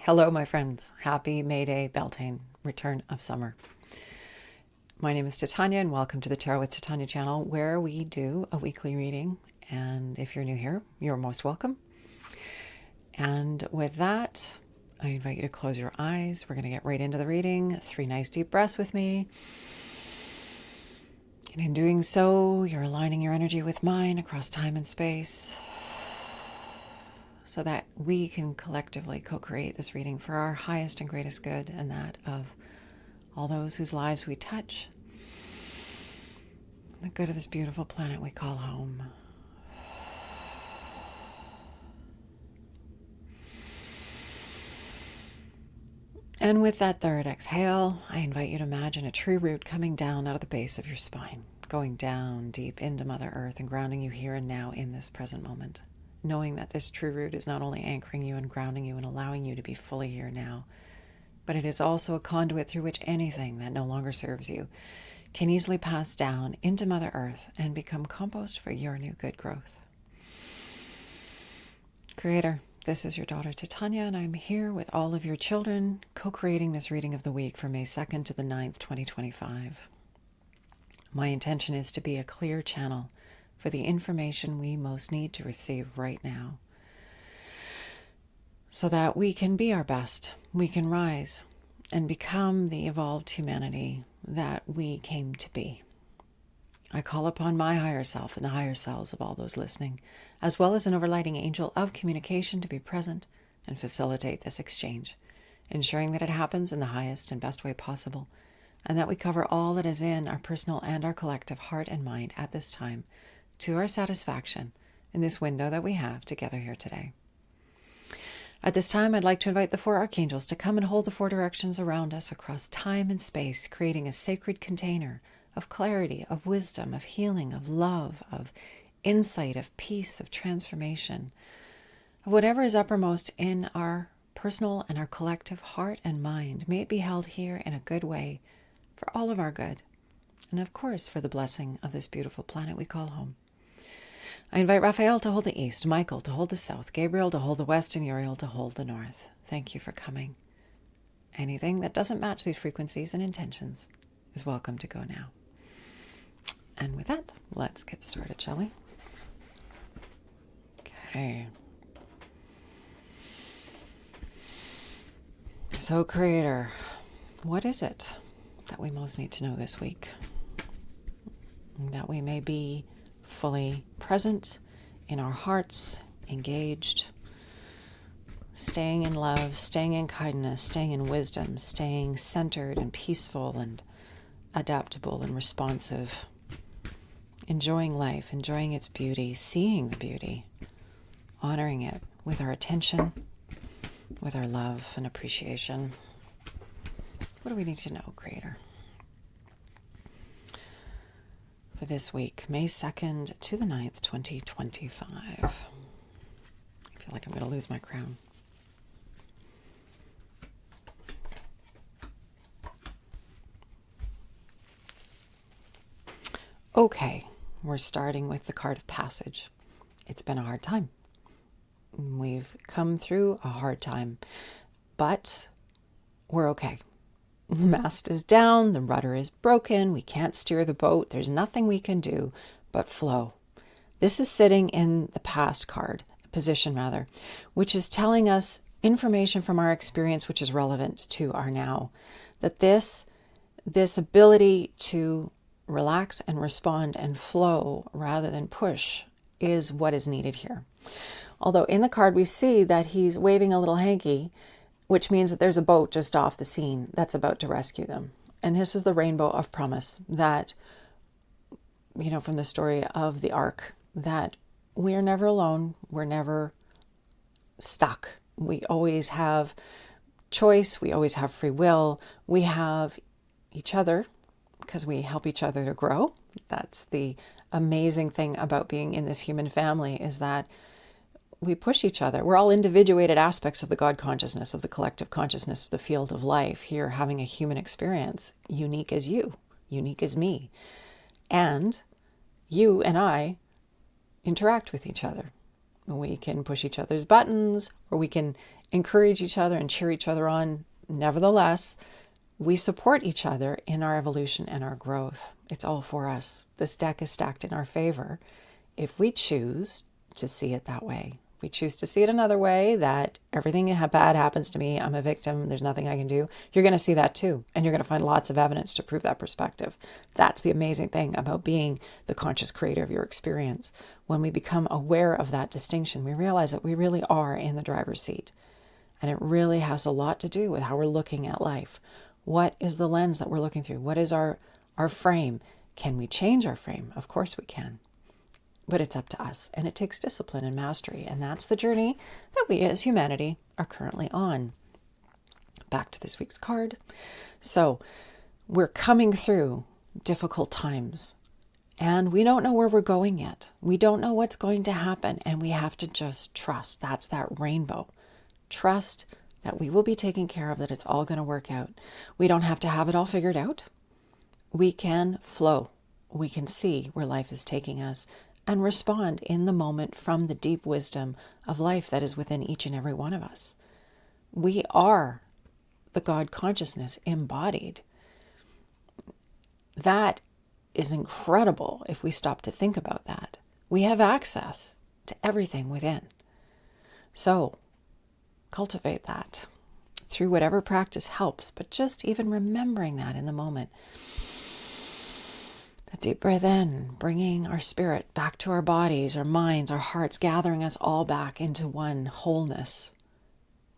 Hello, my friends. Happy May Day, Beltane, return of summer. My name is Titania, and welcome to the Tarot with Titania channel, where we do a weekly reading. And if you're new here, you're most welcome. And with that, I invite you to close your eyes. We're going to get right into the reading. 3 nice deep breaths with me. And in doing so, you're aligning your energy with mine across time and space, so that we can collectively co-create this reading for our highest and greatest good, and that of all those whose lives we touch, the good of this beautiful planet we call home. And with that third exhale, I invite you to imagine a tree root coming down out of the base of your spine, going down deep into Mother Earth and grounding you here and now in this present moment, knowing that this true root is not only anchoring you and grounding you and allowing you to be fully here now, but it is also a conduit through which anything that no longer serves you can easily pass down into Mother Earth and become compost for your new good growth. Creator, this is your daughter Titania, and I'm here with all of your children, co-creating this reading of the week from May 2nd to the 9th, 2025. My intention is to be a clear channel for the information we most need to receive right now, so that we can be our best, we can rise and become the evolved humanity that we came to be. I call upon my higher self and the higher selves of all those listening, as well as an overlighting angel of communication, to be present and facilitate this exchange, ensuring that it happens in the highest and best way possible, and that we cover all that is in our personal and our collective heart and mind at this time, to our satisfaction in this window that we have together here today. At this time, I'd like to invite the 4 archangels to come and hold the 4 directions around us across time and space, creating a sacred container of clarity, of wisdom, of healing, of love, of insight, of peace, of transformation, of whatever is uppermost in our personal and our collective heart and mind. May it be held here in a good way for all of our good, and of course for the blessing of this beautiful planet we call home. I invite Raphael to hold the east, Michael to hold the south, Gabriel to hold the west, and Uriel to hold the north. Thank you for coming. Anything that doesn't match these frequencies and intentions is welcome to go now. And with that, let's get started, shall we? Okay. So, Creator, what is it that we most need to know this week? That we may be fully present in our hearts, engaged, staying in love, staying in kindness, staying in wisdom, staying centered and peaceful and adaptable and responsive, enjoying life, enjoying its beauty, seeing the beauty, honoring it with our attention, with our love and appreciation. What do we need to know, Creator? For this week, May 2nd to the 9th, 2025. I feel like I'm going to lose my crown. Okay, we're starting with the card of passage. It's been a hard time. We've come through a hard time, but we're okay. The mast is down, the rudder is broken, we can't steer the boat, there's nothing we can do but flow. This is sitting in the past card, position rather, which is telling us information from our experience which is relevant to our now. That this ability to relax and respond and flow rather than push is what is needed here. Although in the card we see that he's waving a little hanky, which means that there's a boat just off the scene that's about to rescue them. And this is the rainbow of promise that, from the story of the Ark, that we are never alone. We're never stuck. We always have choice. We always have free will. We have each other because we help each other to grow. That's the amazing thing about being in this human family, is that we push each other. We're all individuated aspects of the God consciousness, of the collective consciousness, the field of life, here having a human experience, unique as you, unique as me. And you and I interact with each other. We can push each other's buttons, or we can encourage each other and cheer each other on. Nevertheless, we support each other in our evolution and our growth. It's all for us. This deck is stacked in our favor if we choose to see it that way. If we choose to see it another way, that everything bad happens to me, I'm a victim, there's nothing I can do, you're going to see that too. And you're going to find lots of evidence to prove that perspective. That's the amazing thing about being the conscious creator of your experience. When we become aware of that distinction, we realize that we really are in the driver's seat. And it really has a lot to do with how we're looking at life. What is the lens that we're looking through? What is our frame? Can we change our frame? Of course we can. But it's up to us, and it takes discipline and mastery, and that's the journey that we as humanity are currently on. Back to this week's card. So we're coming through difficult times, and we don't know where we're going yet. We don't know what's going to happen, and we have to just trust. That's that rainbow. Trust that we will be taken care of, that it's all going to work out. We don't have to have it all figured out. We can flow. We can see where life is taking us and respond in the moment from the deep wisdom of life that is within each and every one of us. We are the God consciousness embodied. That is incredible if we stop to think about that. We have access to everything within. So cultivate that through whatever practice helps, but just even remembering that in the moment. A deep breath in, bringing our spirit back to our bodies, our minds, our hearts, gathering us all back into one wholeness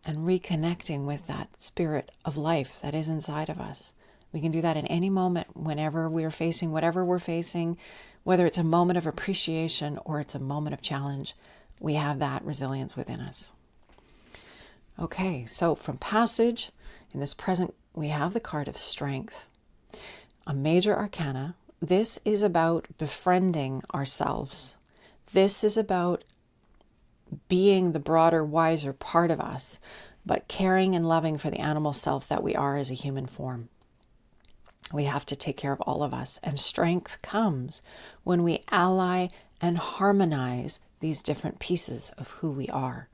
and reconnecting with that spirit of life that is inside of us. We can do that in any moment, whenever we're facing whatever we're facing, whether it's a moment of appreciation or it's a moment of challenge. We have that resilience within us. Okay, so from passage, in this present, we have the card of strength. A major arcana. This is about befriending ourselves. This is about being the broader, wiser part of us, but caring and loving for the animal self that we are as a human form. We have to take care of all of us. And strength comes when we ally and harmonize these different pieces of who we are.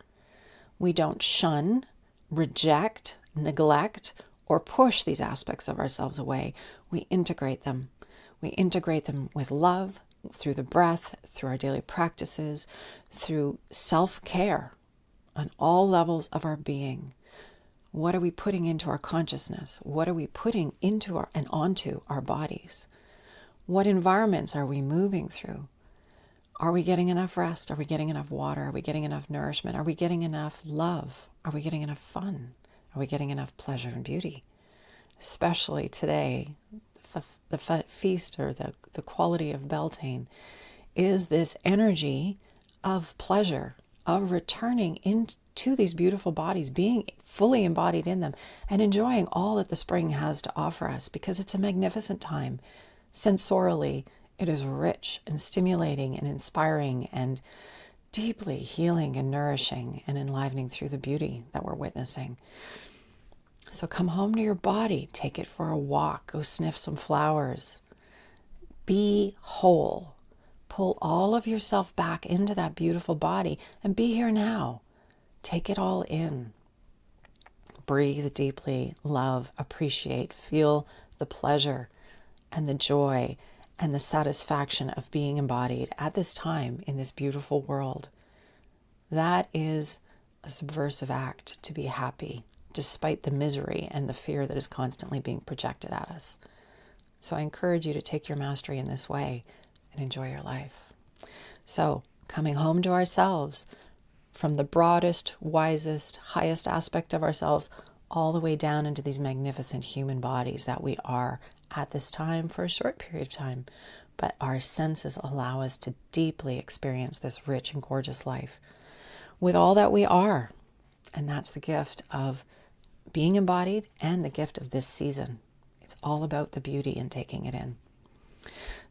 We don't shun, reject, neglect, or push these aspects of ourselves away. We integrate them. We integrate them with love, through the breath, through our daily practices, through self-care on all levels of our being. What are we putting into our consciousness? What are we putting into and onto our bodies? What environments are we moving through? Are we getting enough rest? Are we getting enough water? Are we getting enough nourishment? Are we getting enough love? Are we getting enough fun? Are we getting enough pleasure and beauty? Especially today, the feast, or the quality of Beltane, is this energy of pleasure, of returning into these beautiful bodies, being fully embodied in them, and enjoying all that the spring has to offer us, because it's a magnificent time. Sensorially, it is rich and stimulating and inspiring and deeply healing and nourishing and enlivening through the beauty that we're witnessing. So come home to your body, take it for a walk, go sniff some flowers. Be whole. Pull all of yourself back into that beautiful body and be here now. Take it all in. Breathe deeply, love, appreciate, feel the pleasure and the joy and the satisfaction of being embodied at this time in this beautiful world. That is a subversive act, to be happy, despite the misery and the fear that is constantly being projected at us. So I encourage you to take your mastery in this way and enjoy your life. So, coming home to ourselves, from the broadest, wisest, highest aspect of ourselves, all the way down into these magnificent human bodies that we are at this time for a short period of time. But our senses allow us to deeply experience this rich and gorgeous life with all that we are. And that's the gift of being embodied and the gift of this season. It's all about the beauty and taking it in.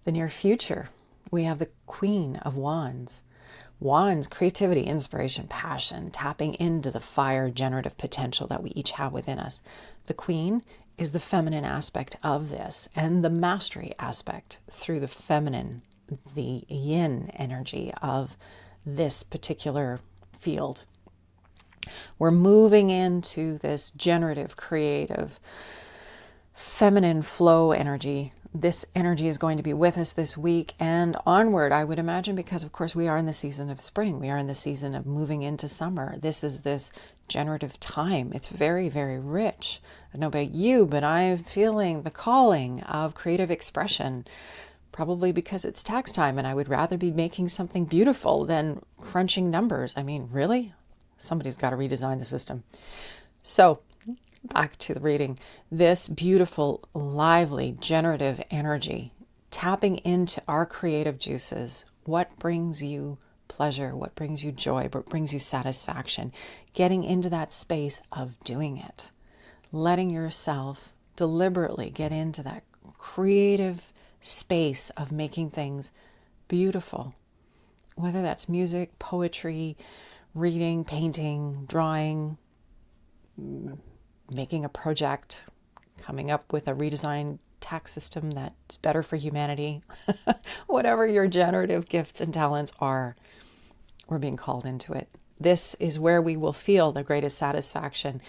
The near future, we have the Queen of Wands. Wands, creativity, inspiration, passion, tapping into the fire generative potential that we each have within us. The Queen is the feminine aspect of this, and the mastery aspect through the feminine, the yin energy of this particular field. We're moving into this generative, creative, feminine flow energy. This energy is going to be with us this week and onward, I would imagine, because of course we are in the season of spring. We are in the season of moving into summer. This is this generative time. It's very, very rich. I don't know about you, but I'm feeling the calling of creative expression, probably because it's tax time and I would rather be making something beautiful than crunching numbers. I mean, really? Somebody's got to redesign the system. So back to the reading. This beautiful, lively, generative energy, tapping into our creative juices. What brings you pleasure? What brings you joy? What brings you satisfaction? Getting into that space of doing it. Letting yourself deliberately get into that creative space of making things beautiful. Whether that's music, poetry, reading, painting, drawing, making a project, coming up with a redesigned tax system that's better for humanity. Whatever your generative gifts and talents are, we're being called into it. This is where we will feel the greatest satisfaction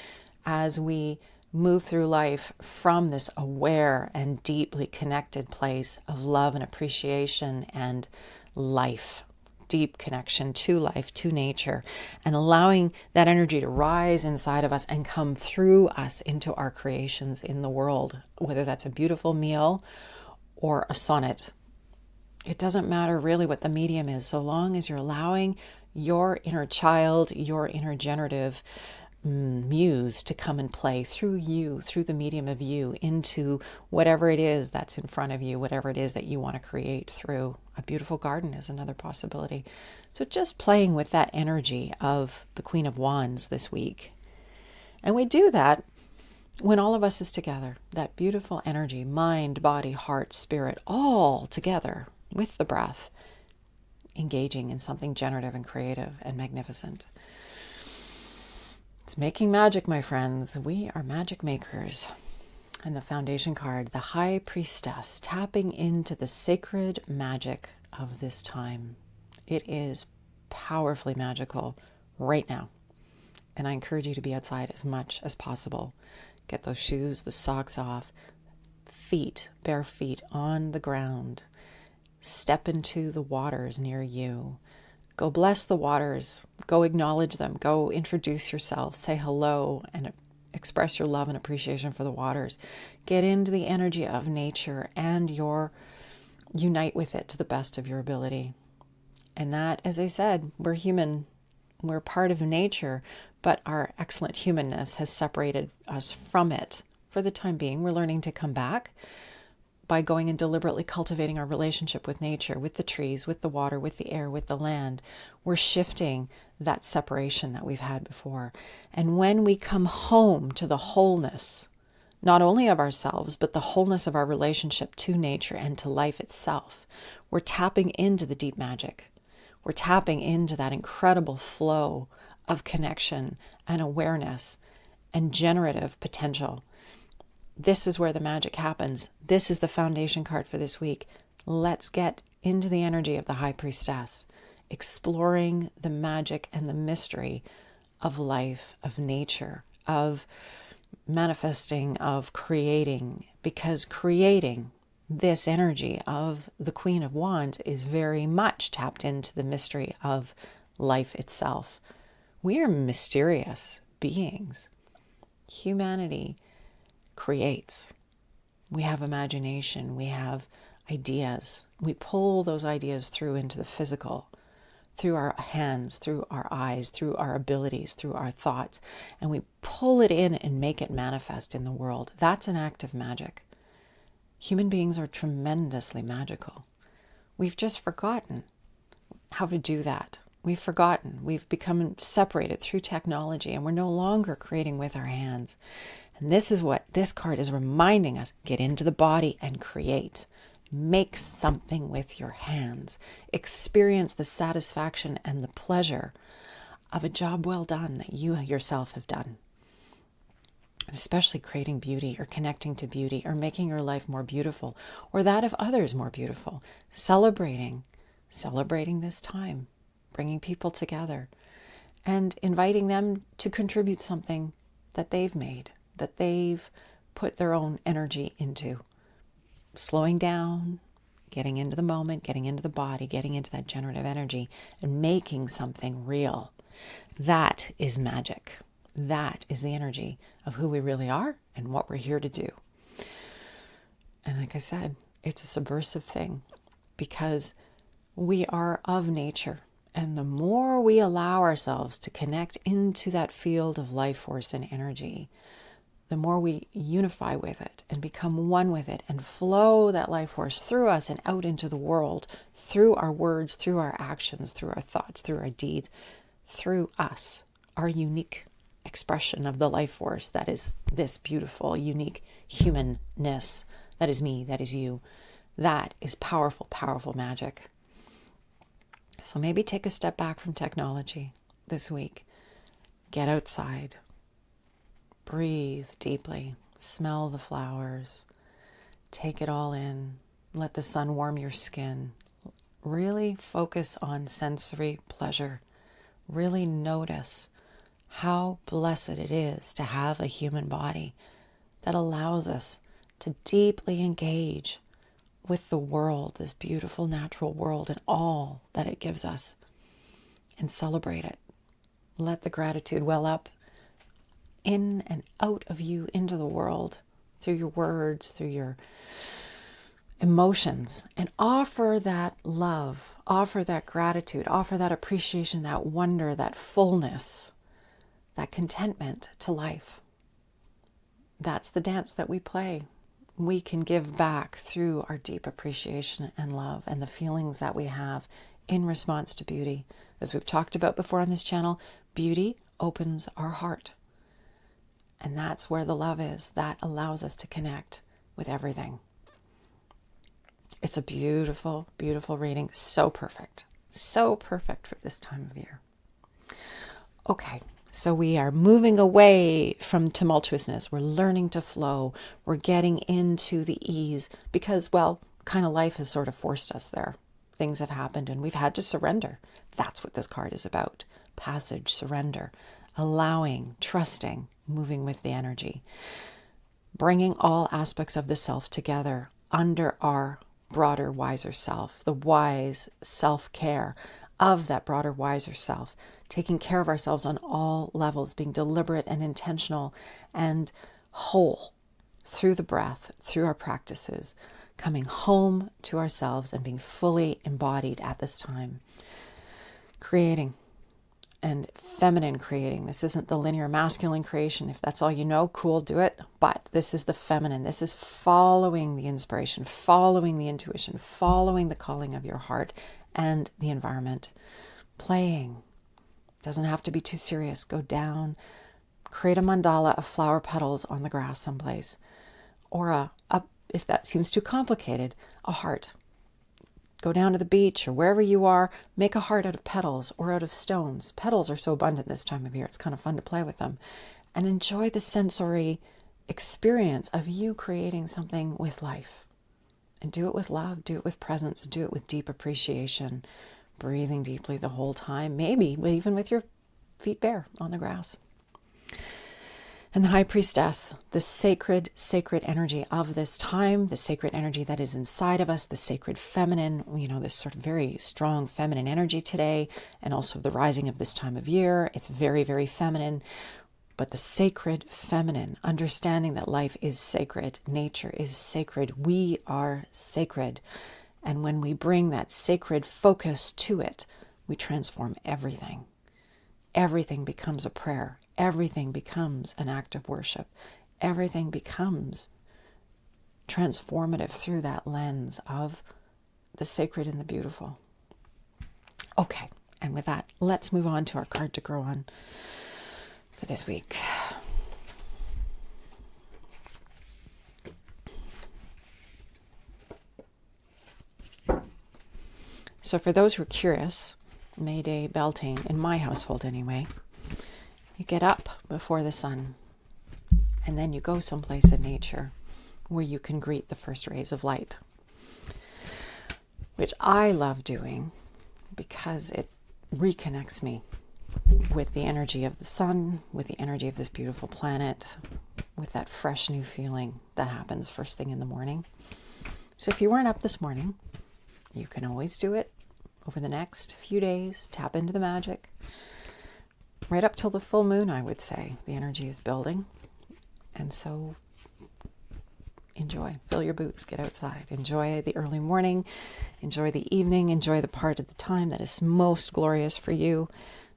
as we move through life from this aware and deeply connected place of love and appreciation and life. Deep connection to life, to nature, and allowing that energy to rise inside of us and come through us into our creations in the world, whether that's a beautiful meal or a sonnet. It doesn't matter really what the medium is, so long as you're allowing your inner child, your inner generative muse to come and play through you, through the medium of you, into whatever it is that's in front of you, whatever it is that you want to create through. A beautiful garden is another possibility. So just playing with that energy of the Queen of Wands this week. And we do that when all of us is together, that beautiful energy, mind, body, heart, spirit, all together with the breath, engaging in something generative and creative and magnificent. It's making magic, my friends. We are magic makers. And the foundation card, the High Priestess, tapping into the sacred magic of this time. It is powerfully magical right now. And I encourage you to be outside as much as possible. Get those shoes, the socks off, feet, bare feet on the ground. Step into the waters near you. Go bless the waters. Go acknowledge them. Go introduce yourself. Say hello and express your love and appreciation for the waters. Get into the energy of nature and unite with it to the best of your ability. And that, as I said, we're human. We're part of nature, but our excellent humanness has separated us from it. For the time being, we're learning to come back by going and deliberately cultivating our relationship with nature, with the trees, with the water, with the air, with the land. We're shifting that separation that we've had before. And when we come home to the wholeness, not only of ourselves, but the wholeness of our relationship to nature and to life itself, we're tapping into the deep magic. We're tapping into that incredible flow of connection and awareness and generative potential. This is where the magic happens. This is the foundation card for this week. Let's get into the energy of the High Priestess, exploring the magic and the mystery of life, of nature, of manifesting, of creating, because creating, this energy of the Queen of Wands is very much tapped into the mystery of life itself. We are mysterious beings. Humanity creates. We have imagination. We have ideas. We pull those ideas through into the physical, through our hands, through our eyes, through our abilities, through our thoughts, and we pull it in and make it manifest in the world. That's an act of magic. Human beings are tremendously magical. We've just forgotten how to do that. We've forgotten. We've become separated through technology, and we're no longer creating with our hands. And this is what this card is reminding us. Get into the body and create. Make something with your hands. Experience the satisfaction and the pleasure of a job well done that you yourself have done. Especially creating beauty or connecting to beauty or making your life more beautiful or that of others more beautiful. Celebrating this time. bringing people together and inviting them to contribute something that they've made, that they've put their own energy into. Slowing down, getting into the moment, getting into the body, getting into that generative energy, and making something real. That is magic. That is the energy of who we really are and what we're here to do. And like I said, it's a subversive thing because we are of nature. And the more we allow ourselves to connect into that field of life force and energy, the more we unify with it and become one with it and flow that life force through us and out into the world, through our words, through our actions, through our thoughts, through our deeds, through us, our unique expression of the life force that is this beautiful, unique humanness. That is me, that is you. That is powerful, powerful magic. So maybe take a step back from technology this week. Get outside. Breathe deeply. Smell the flowers. Take it all in. Let the sun warm your skin. Really focus on sensory pleasure. Really notice how blessed it is to have a human body that allows us to deeply engage with the world, this beautiful natural world and all that it gives us, and celebrate it. Let the gratitude well up in and out of you into the world through your words, through your emotions, and offer that love, offer that gratitude, offer that appreciation, that wonder, that fullness, that contentment to life. That's the dance that we play. We can give back through our deep appreciation and love and the feelings that we have in response to beauty. As we've talked about before on this channel, beauty opens our heart. And that's where the love is. That allows us to connect with everything. It's a beautiful, beautiful reading. So perfect. So perfect for this time of year. Okay. So we are moving away from tumultuousness. We're learning to flow. We're getting into the ease because, well, kind of life has sort of forced us there. Things have happened and we've had to surrender. That's what this card is about. Passage, surrender, allowing, trusting, moving with the energy, bringing all aspects of the self together under our broader, wiser self, the wise self-care of that broader, wiser self, taking care of ourselves on all levels, being deliberate and intentional and whole through the breath, through our practices, coming home to ourselves and being fully embodied at this time. Creating and feminine creating. This isn't the linear masculine creation. If that's all you know, cool, do it. But this is the feminine. This is following the inspiration, following the intuition, following the calling of your heart and the environment. Playing. Doesn't have to be too serious. Go down, create a mandala of flower petals on the grass someplace. Or if that seems too complicated, a heart. Go down to the beach or wherever you are, make a heart out of petals or out of stones. Petals are so abundant this time of year. It's kind of fun to play with them. And enjoy the sensory experience of you creating something with life. And do it with love, do it with presence, do it with deep appreciation. Breathing deeply the whole time, maybe even with your feet bare on the grass. And the High Priestess, the sacred energy of this time, the sacred energy that is inside of us, the sacred feminine, this sort of very strong feminine energy today, and also the rising of this time of year. It's very, very feminine, but the sacred feminine, understanding that life is sacred, nature is sacred, we are sacred. And when we bring that sacred focus to it, we transform everything. Everything becomes a prayer. Everything becomes an act of worship. Everything becomes transformative through that lens of the sacred and the beautiful. Okay, and with that, let's move on to our card to grow on for this week. So for those who are curious, May Day Beltane, in my household anyway, you get up before the sun and then you go someplace in nature where you can greet the first rays of light, which I love doing because it reconnects me with the energy of the sun, with the energy of this beautiful planet, with that fresh new feeling that happens first thing in the morning. So if you weren't up this morning, you can always do it over the next few days. Tap into the magic. Right up till the full moon, I would say, the energy is building. And so enjoy. Fill your boots. Get outside. Enjoy the early morning. Enjoy the evening. Enjoy the part of the time that is most glorious for you.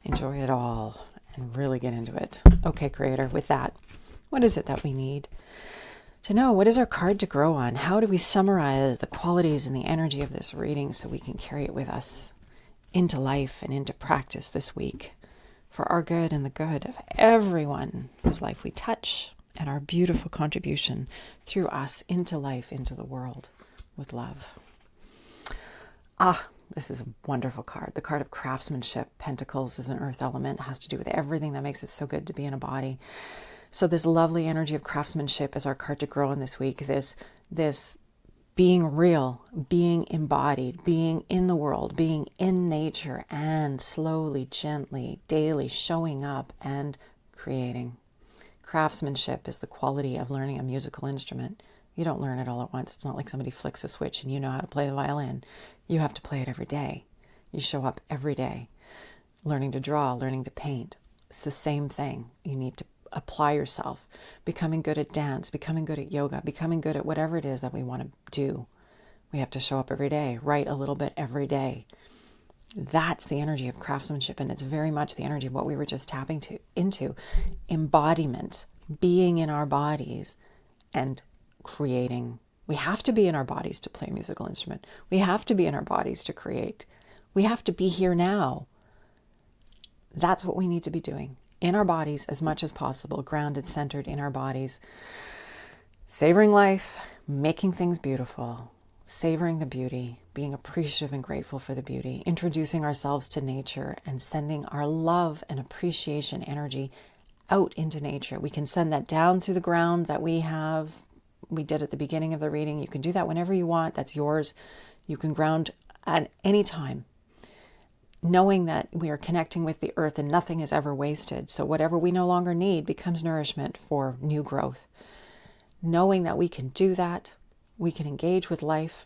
Enjoy it all and really get into it. Okay, Creator, with that, what is it that we need to know? What is our card to grow on? How do we summarize the qualities and the energy of this reading so we can carry it with us into life and into practice this week for our good and the good of everyone whose life we touch, and our beautiful contribution through us into life, into the world with love. This is a wonderful card. The card of craftsmanship. Pentacles is an earth element. It has to do with everything that makes it so good to be in a body. So this lovely energy of craftsmanship is our card to grow in this week. This being real, being embodied, being in the world, being in nature, and slowly, gently, daily showing up and creating. Craftsmanship is the quality of learning a musical instrument. You don't learn it all at once. It's not like somebody flicks a switch and you know how to play the violin. You have to play it every day. You show up every day. Learning to draw, learning to paint. It's the same thing. You need to apply yourself. Becoming good at dance, becoming good at yoga, becoming good at whatever it is that we want to do. We have to show up every day, write a little bit every day. That's the energy of craftsmanship, and it's very much the energy of what we were just tapping into. Embodiment, being in our bodies and creating. We have to be in our bodies to play a musical instrument. We have to be in our bodies to create. We have to be here now. That's what we need to be doing. In our bodies as much as possible, grounded, centered in our bodies. Savoring life, making things beautiful, savoring the beauty, being appreciative and grateful for the beauty, introducing ourselves to nature and sending our love and appreciation energy out into nature. We can send that down through the ground that we did at the beginning of the reading. You can do that whenever you want. That's yours. You can ground at any time, knowing that we are connecting with the earth and nothing is ever wasted. So whatever we no longer need becomes nourishment for new growth. Knowing that we can do that, we can engage with life,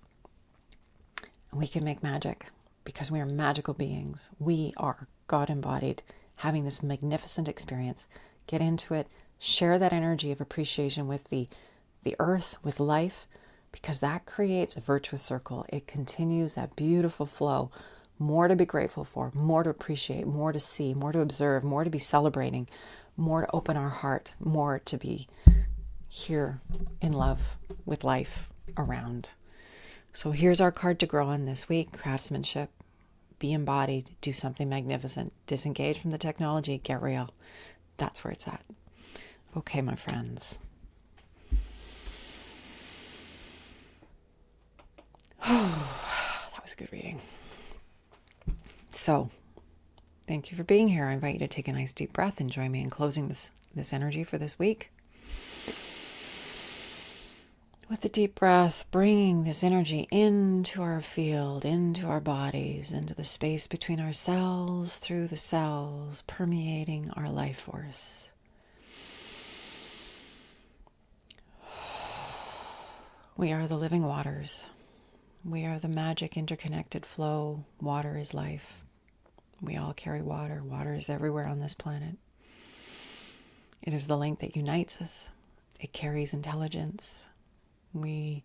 and we can make magic because we are magical beings. We are God embodied, having this magnificent experience. Get into it. Share that energy of appreciation with the earth, with life, because that creates a virtuous circle. It continues that beautiful flow. More to be grateful for, more to appreciate, more to see, more to observe, more to be celebrating, more to open our heart, more to be here in love with life around. So here's our card to grow on this week. Craftsmanship. Be embodied. Do something magnificent. Disengage from the technology. Get real. That's where it's at. Okay, my friends. That was a good reading. So, thank you for being here. I invite you to take a nice deep breath and join me in closing this energy for this week. With a deep breath, bringing this energy into our field, into our bodies, into the space between our cells, through the cells, permeating our life force. We are the living waters. We are the magic interconnected flow. Water is life. We all carry water. Water is everywhere on this planet. It is the link that unites us. It carries intelligence. We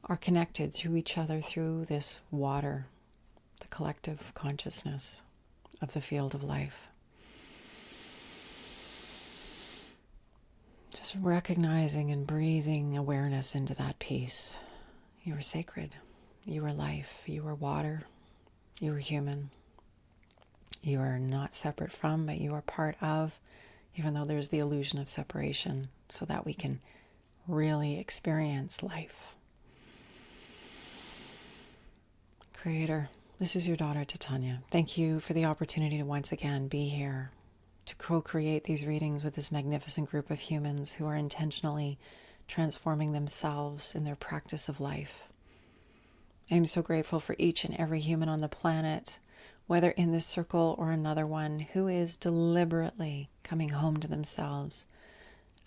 are connected to each other through this water, the collective consciousness of the field of life. Just recognizing and breathing awareness into that peace. You are sacred. You are life. You are water. You are human. You are not separate from, but you are part of, even though there's the illusion of separation, so that we can really experience life. Creator, this is your daughter, Titania. Thank you for the opportunity to once again be here to co-create these readings with this magnificent group of humans who are intentionally transforming themselves in their practice of life. I am so grateful for each and every human on the planet, whether in this circle or another one, who is deliberately coming home to themselves,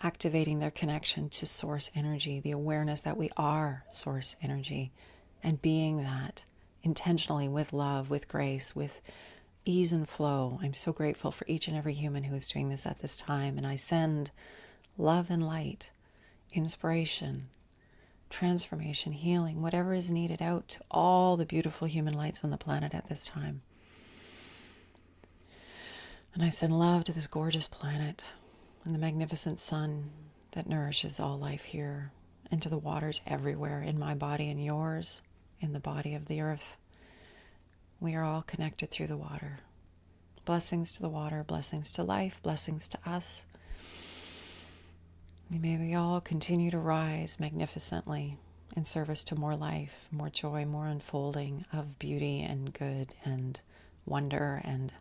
activating their connection to source energy, the awareness that we are source energy, and being that intentionally with love, with grace, with ease and flow. I'm so grateful for each and every human who is doing this at this time, and I send love and light, inspiration, transformation, healing, whatever is needed out to all the beautiful human lights on the planet at this time. And I send love to this gorgeous planet and the magnificent sun that nourishes all life here, and to the waters everywhere, in my body and yours, in the body of the earth. We are all connected through the water. Blessings to the water, blessings to life, blessings to us. And may we all continue to rise magnificently in service to more life, more joy, more unfolding of beauty and good and wonder and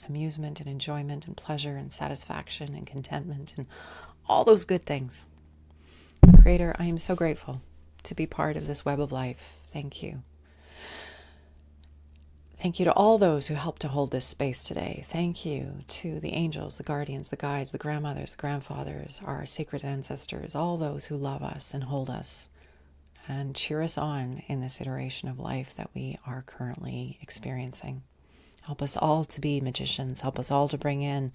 amusement and enjoyment and pleasure and satisfaction and contentment and all those good things. Creator, I am so grateful to be part of this web of life. Thank you. Thank you to all those who helped to hold this space today. Thank you to the angels, the guardians, the guides, the grandmothers, the grandfathers, our sacred ancestors, all those who love us and hold us and cheer us on in this iteration of life that we are currently experiencing. Help us all to be magicians. Help us all to bring in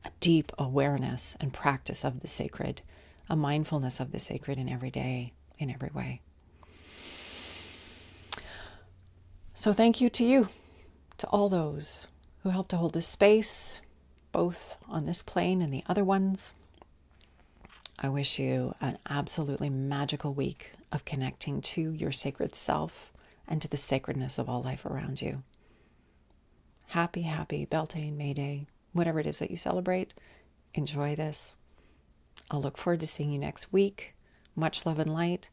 a deep awareness and practice of the sacred, a mindfulness of the sacred in every day, in every way. So thank you to you, to all those who helped to hold this space, both on this plane and the other ones. I wish you an absolutely magical week of connecting to your sacred self and to the sacredness of all life around you. Happy, happy Beltane, May Day, whatever it is that you celebrate. Enjoy this. I'll look forward to seeing you next week. Much love and light.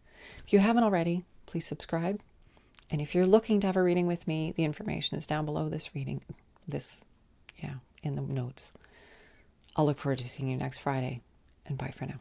If you haven't already, please subscribe. And if you're looking to have a reading with me, the information is down below this reading, in the notes. I'll look forward to seeing you next Friday, and bye for now.